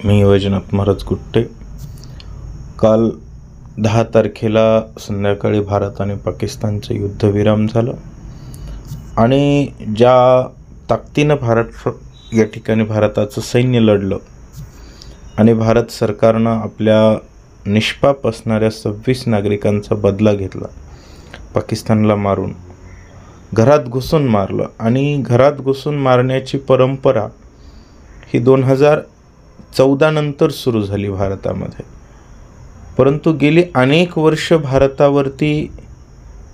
मी वैजनाथ महाराज गुट्टे. काल 10 तारखेला संध्याकाळी भारत आणि पाकिस्तानचं युद्धविराम झालं आणि ज्या ताकदीनं या ठिकाणी भारताचं सैन्य लढलं आणि भारत सरकारनं आपल्या निष्पाप असणाऱ्या 26 नागरिकांचा बदला घेतला. पाकिस्तानला मारून घरात घुसून मारलं आणि घरात घुसून मारण्याची परंपरा ही 2014 नंतर सुरू झाली भारतामध्ये. परंतु गेली अनेक वर्ष भारतावरती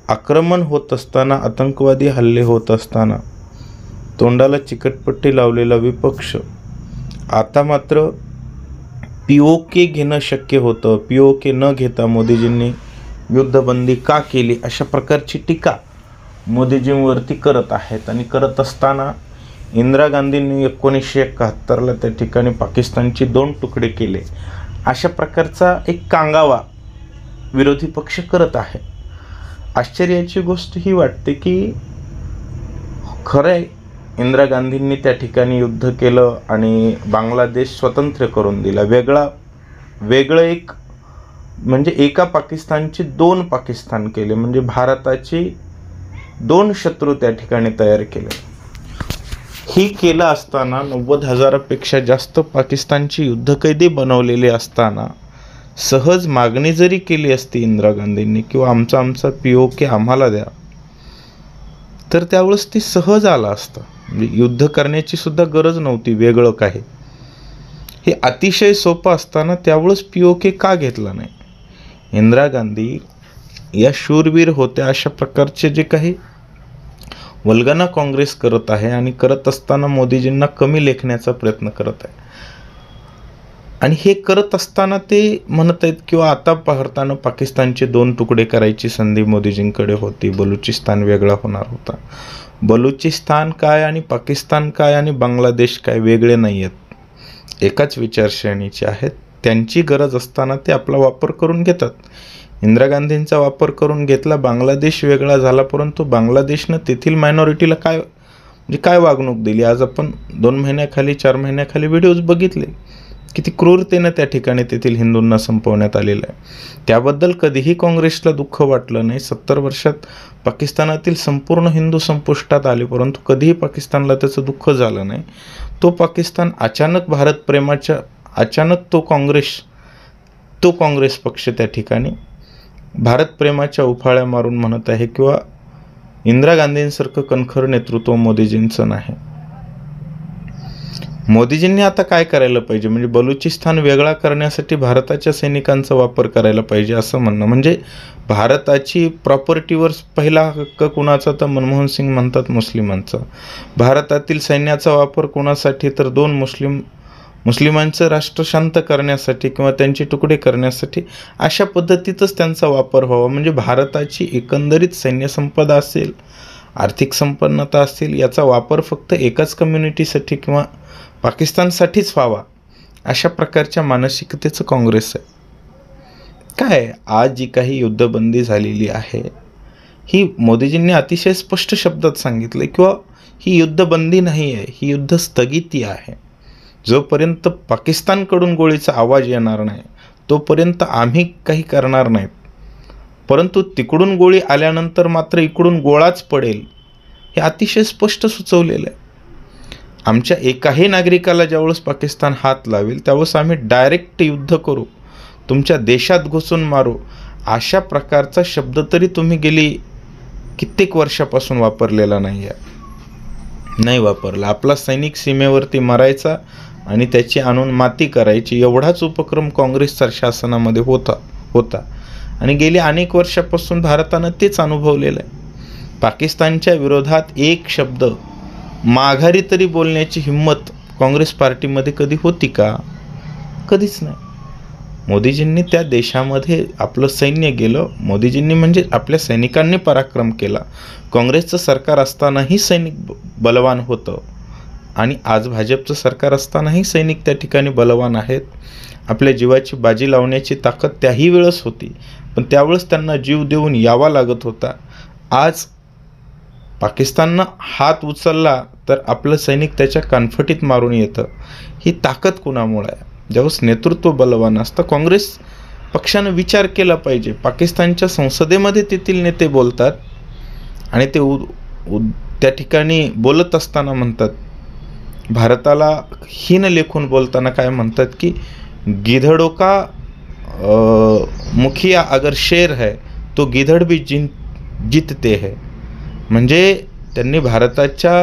आक्रमण होत असताना, आतंकवादी हल्ले होत असताना तोंडाला चिकटपट्टी लावलेला विपक्ष आता मात्र POK घेणं शक्य होतं, POK न घेता मोदीजींनी युद्धबंदी का केली अशा प्रकारची टीका मोदीजींवरती करत आहेत. आणि करत असताना इंदिरा गांधींनी 1971ला त्या ठिकाणी पाकिस्तानची 2 तुकडे केले अशा प्रकारचा एक कांगावा विरोधी पक्ष करत आहे. आश्चर्याची गोष्ट ही वाटते की खरं आहे, इंदिरा गांधींनी त्या ठिकाणी युद्ध केलं आणि बांगलादेश स्वतंत्र करून दिला. वेगळं एक म्हणजे एका पाकिस्तानची 2 पाकिस्तान केले, म्हणजे भारताची 2 शत्रू त्या ठिकाणी तयार केले. ही केलं असताना 90,000पेक्षा जास्त पाकिस्तानची युद्धकैदी बनवलेले असताना सहज मागणी जरी केली असती इंदिरा गांधींनी किंवा आमचा POK आम्हाला द्या, तर त्यावेळेस ती सहज आला असतं. म्हणजे युद्ध करण्याची सुद्धा गरज नव्हती वेगळं काही. हे अतिशय सोपं असताना त्यावेळेस POK का घेतला नाही? इंदिरा गांधी या शूरवीर होत्या अशा प्रकारचे जे काही वल्गना काँग्रेस करत आहे आणि करत असताना मोदीजींना कमी लेखण्याचा प्रयत्न करत आहे. आणि हे करत असताना ते म्हणत आहेत किंवा आता पाहताना पाकिस्तानचे 2 तुकडे करायची संधी मोदीजींकडे होती. बलुचिस्तान वेगळा होणार होता. बलुचिस्तान काय आणि पाकिस्तान काय आणि बांगलादेश काय वेगळे नाही आहेत, एकाच विचारश्रेणीचे आहेत. त्यांची गरज असताना ते आपला वापर करून घेतात. इंदिरा गांधींचा वापर करून घेतला, बांगलादेश वेगळा झाला, परंतु बांगलादेशनं तेथील मायनॉरिटीला काय वागणूक दिली. आज आपण 2 महिन्याखाली 4 महिन्याखाली व्हिडिओज बघितले, किती क्रूरतेनं त्या ठिकाणी तेथील हिंदूंना संपवण्यात आलेलं आहे. त्याबद्दल कधीही काँग्रेसला दुःख वाटलं नाही. 70 वर्षात पाकिस्तानातील संपूर्ण हिंदू संपुष्टात आले, परंतु कधीही पाकिस्तानला त्याचं दुःख झालं नाही. तो पाकिस्तान अचानक तो काँग्रेस पक्ष त्या ठिकाणी भारतप्रेमाच्या उफाळ्या मारून म्हणत आहे किंवा इंदिरा गांधींसारखं कणखर नेतृत्व मोदीजींचं नाही. मोदीजींनी आता काय करायला पाहिजे, म्हणजे बलुचिस्तान वेगळा करण्यासाठी भारताच्या सैनिकांचा वापर करायला पाहिजे असं म्हणणं. म्हणजे भारताची प्रॉपर्टीवर पहिला हक्क कुणाचा, तर मनमोहन सिंग म्हणतात मुस्लिमांचा. भारतातील सैन्याचा वापर कोणासाठी, तर 2 मुस्लिमांचं राष्ट्र शांत करण्यासाठी किंवा त्यांचे तुकडे करण्यासाठी. अशा पद्धतीतच त्यांचा वापर व्हावा. म्हणजे भारताची एकंदरीत सैन्य संपदा असेल, आर्थिक संपन्नता असेल, याचा वापर फक्त एकाच कम्युनिटीसाठी किंवा पाकिस्तानसाठीच व्हावा अशा प्रकारच्या मानसिकतेचं काँग्रेस आहे. काय आज जी काही युद्धबंदी झालेली आहे ही मोदीजींनी अतिशय स्पष्ट शब्दात सांगितलं किंवा ही युद्धबंदी नाही आहे, ही युद्ध स्थगिती आहे. जोपर्यंत पाकिस्तानकडून गोळीचा आवाज येणार नाही तोपर्यंत आम्ही काही करणार नाहीत. परंतु तिकडून गोळी आल्यानंतर मात्र इकडून गोळाच पडेल हे अतिशय स्पष्ट सुचवलेलं आहे. आमच्या एकाही नागरिकाला ज्यावेळेस पाकिस्तान हात लावेल त्यावेळेस आम्ही डायरेक्ट युद्ध करू, तुमच्या देशात घुसून मारू, अशा प्रकारचा शब्द तरी तुम्ही गेली कित्येक वर्षापासून वापरलेला नाही वापरला. आपला सैनिक सीमेवरती मारायचा आणि त्याची आणून माती करायची, एवढाच उपक्रम काँग्रेसच्या शासनामध्ये होता आणि गेली अनेक वर्षापासून भारतानं तेच अनुभवलेलं आहे. पाकिस्तानच्या विरोधात एक शब्द माघारी तरी बोलण्याची हिंमत काँग्रेस पार्टीमध्ये कधी होती का? कधीच नाही. मोदीजींनी त्या देशामध्ये आपलं सैन्य गेलं, मोदीजींनी म्हणजे आपल्या सैनिकांनी पराक्रम केला. काँग्रेसचं सरकार असतानाही सैनिक बलवान होतं आणि आज भाजपचं सरकार असतानाही सैनिक त्या ठिकाणी बलवान आहेत. आपल्या जीवाची बाजी लावण्याची ताकद त्याही वेळेस होती, पण त्यावेळेस त्यांना जीव देऊन यावा लागत होता. आज पाकिस्ताननं हात उचलला तर आपलं सैनिक त्याच्या कानफटीत मारून येतं. ही ताकद कुणामुळे आहे? ज्यावेळेस नेतृत्व बलवान असतं, काँग्रेस पक्षानं विचार केला पाहिजे. पाकिस्तानच्या संसदेमध्ये तेथील नेते बोलतात आणि ते त्या ठिकाणी बोलत असताना म्हणतात, भारताला हीन लेखून बोलताना काय म्हणतात की गिधड़ों का मुखिया अगर शेर है तो गिधड़ भी जीतते है. म्हणजे त्यांनी भारताच्या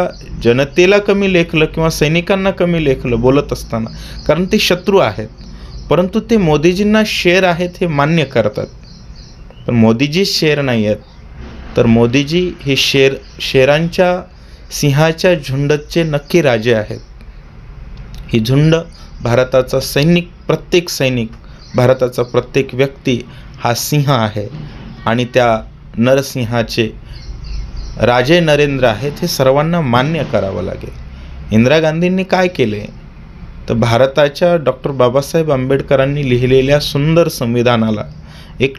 जनतेला कमी लेखलं किंवा सैनिकांना कमी लेखलं बोलत असताना, कारण ते शत्रू आहेत. परंतु ते मोदीजींना शेर आहेत हे मान्य करतात. पण मोदीजी शेर नाही आहेत, तर मोदीजी हे शेरांच्या सिंहाच्या झुंडचे नक्की राजे आहेत. ही झुंड भारताचा प्रत्येक सैनिक, भारताचा प्रत्येक व्यक्ती हा सिंह आहे आणि त्या नरसिंहाचे राजे नरेंद्र आहेत हे सर्वांना मान्य करावं लागेल. इंदिरा गांधींनी काय केले तर भारताच्या डॉक्टर बाबासाहेब आंबेडकरांनी लिहिलेल्या सुंदर संविधानाला एक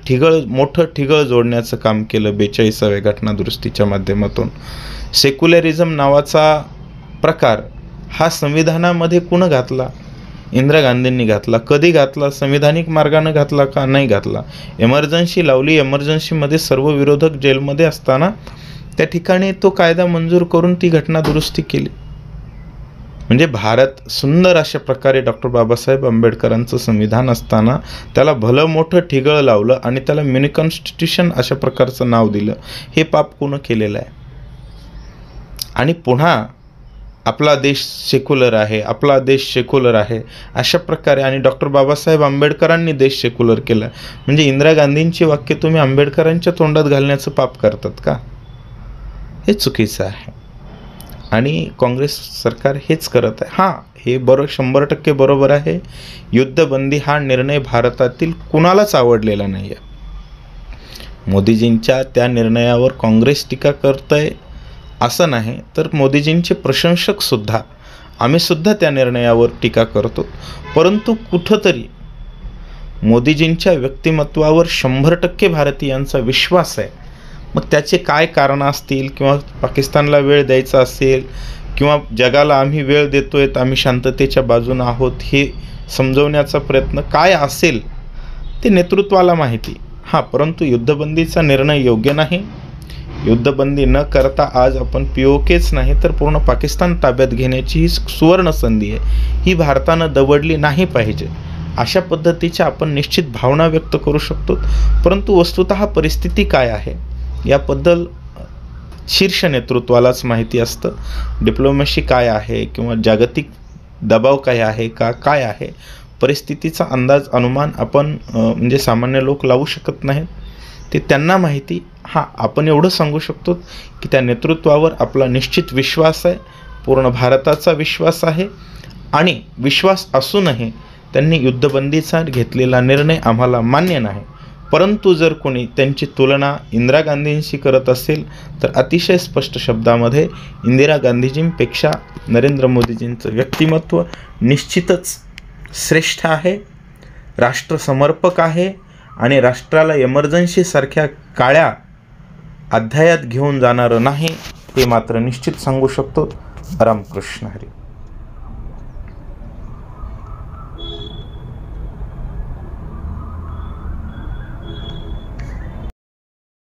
मोठं ठिगळ जोडण्याचं काम केलं 42व्या घटनादुरुस्तीच्या माध्यमातून. सेक्युलरिझम नावाचा प्रकार हा संविधानामध्ये कुणं घातला? इंदिरा गांधींनी घातला. कधी घातला? संविधानिक मार्गानं घातला का? नाही घातला. एमर्जन्सी लावली. एमर्जन्सीमध्ये सर्व विरोधक जेलमध्ये असताना त्या ठिकाणी तो कायदा मंजूर करून ती घटना दुरुस्ती केली. म्हणजे भारत सुंदर अशा प्रकारे डॉक्टर बाबासाहेब आंबेडकरांचं संविधान असताना त्याला भलं मोठं ठिगळ लावलं आणि त्याला मिनी कॉन्स्टिट्यूशन अशा प्रकारचं नाव दिलं. हे पाप कोण केलेलं आहे? आणि पुन्हा आपला देश सेक्युलर आहे, आपला देश सेक्युलर आहे अशा प्रकारे, आणि डॉक्टर बाबासाहेब आंबेडकरांनी देश सेक्युलर केला. म्हणजे इंदिरा गांधींची वाक्य तुम्ही आंबेडकरांच्या तोंडात घालण्याचं पाप करतात का? हे चुकीचं आहे आणि काँग्रेस सरकार हेच करत आहे. हां, हे 100% बरोबर आहे. युद्धबंदी हा निर्णय भारतातील कुणालाच आवडलेला नाही आहे. मोदीजींच्या त्या निर्णयावर काँग्रेस टीका करत आहे असं नाही, तर मोदीजींचे प्रशंसकसुद्धा, आम्हीसुद्धा त्या निर्णयावर टीका करतो. परंतु कुठंतरी मोदीजींच्या व्यक्तिमत्वावर 100% भारतीयांचा विश्वास आहे. मग त्याचे काय कारणं असतील, किंवा पाकिस्तानला वेळ द्यायचा असेल, किंवा जगाला आम्ही वेळ देतोय, आम्ही शांततेच्या बाजूने आहोत हे समजवण्याचा प्रयत्न काय असेल ते नेतृत्वाला माहिती. हां, परंतु युद्धबंदीचा निर्णय योग्य नाही. युद्धबंदी न करता आज आपण POKच नाही तर पूर्ण पाकिस्तान ताब्यात घेण्याची ही सुवर्ण संधी आहे. ही भारतानं दवडली नाही पाहिजे. अशा पद्धतीच्या आपण निश्चित भावना व्यक्त करू शकतो. परंतु वस्तुतः परिस्थिती काय आहे याबद्दल शीर्ष नेतृत्वालाच माहिती असतं. डिप्लोमॅसी काय आहे किंवा जागतिक दबाव काय आहे काय आहे, परिस्थितीचा अंदाज अनुमान आपण म्हणजे सामान्य लोक लावू शकत नाहीत. ते त्यांना माहिती. हां, आपण एवढं सांगू शकतो की त्या नेतृत्वावर आपला निश्चित विश्वास आहे, पूर्ण भारताचा विश्वास आहे. आणि विश्वास असूनही त्यांनी युद्धबंदीचा घेतलेला निर्णय आम्हाला मान्य नाही. परंतु जर कोणी त्यांची तुलना इंदिरा गांधींशी करत असेल तर अतिशय स्पष्ट शब्दामध्ये इंदिरा गांधीजींपेक्षा नरेंद्र मोदीजींचं व्यक्तिमत्व निश्चितच श्रेष्ठ आहे, राष्ट्रसमर्पक आहे आणि राष्ट्राला एमर्जन्सीसारख्या काळ्या अध्यायात घेऊन जाणारं नाही, हे मात्र निश्चित सांगू शकतो. रामकृष्ण हरी.